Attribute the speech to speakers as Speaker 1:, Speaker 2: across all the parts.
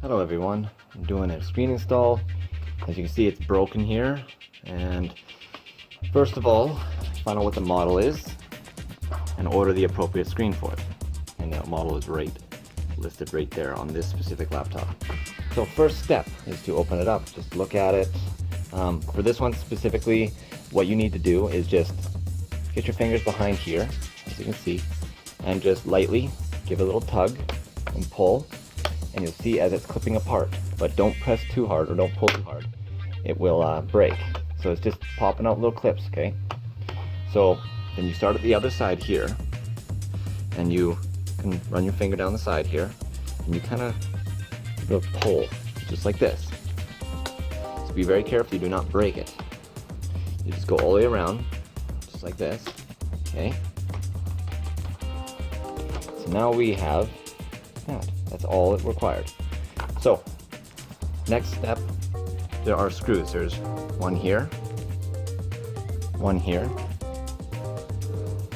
Speaker 1: Hello everyone, I'm doing a screen install. As you can see, it's broken here, and first of all, find out what the model is and order the appropriate screen for it. And that model is listed right there on this specific laptop. So first step is to open it up, just look at it. For this one specifically, what you need to do is just get your fingers behind here, as you can see, and just lightly give a little tug and pull, and you'll see as it's clipping apart. But don't press too hard or don't pull too hard. It will break. So it's just popping out little clips, okay? So then you start at the other side here, and you can run your finger down the side here, and you kind of pull, just like this. So be very careful you do not break it. You just go all the way around, just like this, okay? So now we have that. That's all it required. So, next step, there are screws. There's one here,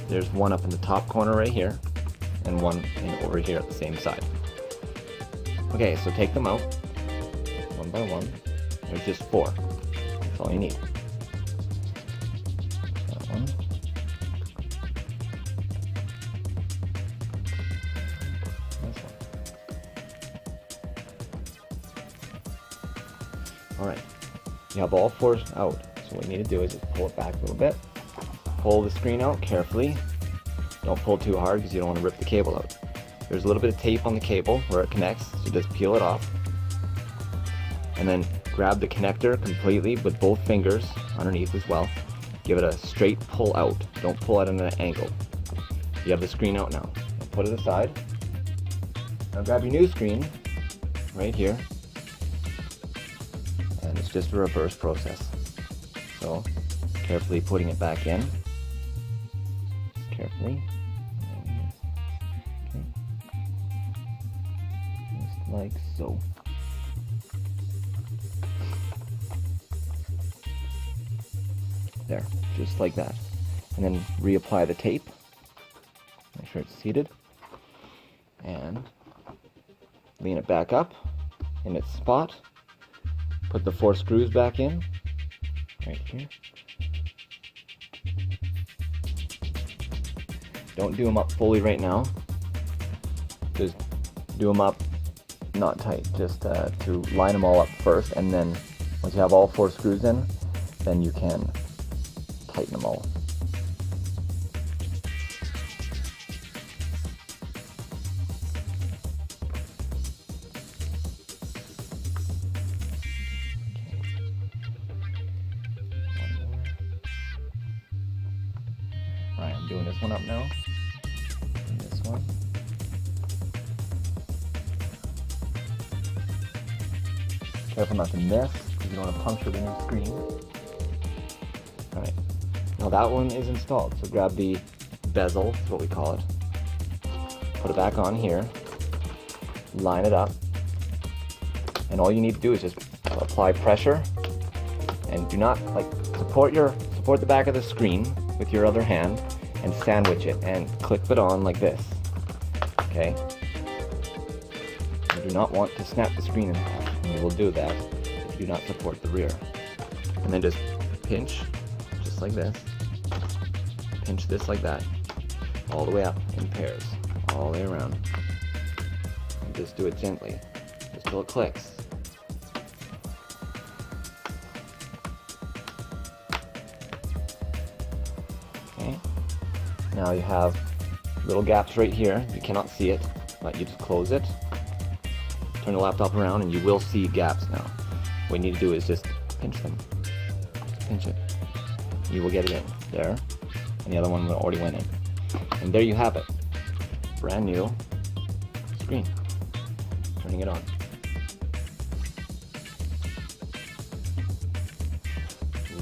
Speaker 1: there's one up in the top corner right here, and one over here at the same side. Okay, so take them out, one by one. There's just 4. That's all you need. That one. Alright, you have all 4 out, so what you need to do is just pull it back a little bit. Pull the screen out carefully. Don't pull too hard because you don't want to rip the cable out. There's a little bit of tape on the cable where it connects, so just peel it off. And then grab the connector completely with both fingers underneath as well. Give it a straight pull out. Don't pull it at an angle. You have the screen out now. Put it aside. Now grab your new screen right here. And it's just a reverse process. So, carefully putting it back in. Carefully. Okay. Just like so. There, just like that. And then reapply the tape. Make sure it's seated. And lean it back up in its spot. Put the 4 screws back in, right here. Don't do them up fully right now. Just do them up not tight, just to line them all up first, and then once you have all 4 screws in, then you can tighten them all. Alright, I'm doing this one up now. And this one. Careful not to miss, because you don't want to puncture the new screen. Alright, now that one is installed, so grab the bezel, is what we call it. Put it back on here. Line it up. And all you need to do is just apply pressure. And do not, support the back of the screen with your other hand and sandwich it and clip it on like this. Okay? You do not want to snap the screen in half, and you will do that if you do not support the rear. And then just pinch, just like this. Pinch this like that, all the way up in pairs, all the way around. And just do it gently, just till it clicks. Okay. Now you have little gaps right here. You cannot see it, but you just close it. Turn the laptop around and you will see gaps now. What you need to do is just pinch them. Just pinch it. You will get it in there. And the other one already went in. And there you have it. Brand new screen. Turning it on.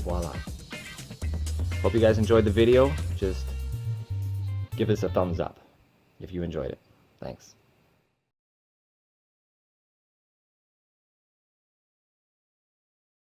Speaker 1: Voila. Hope you guys enjoyed the video. Just give us a thumbs up if you enjoyed it. Thanks.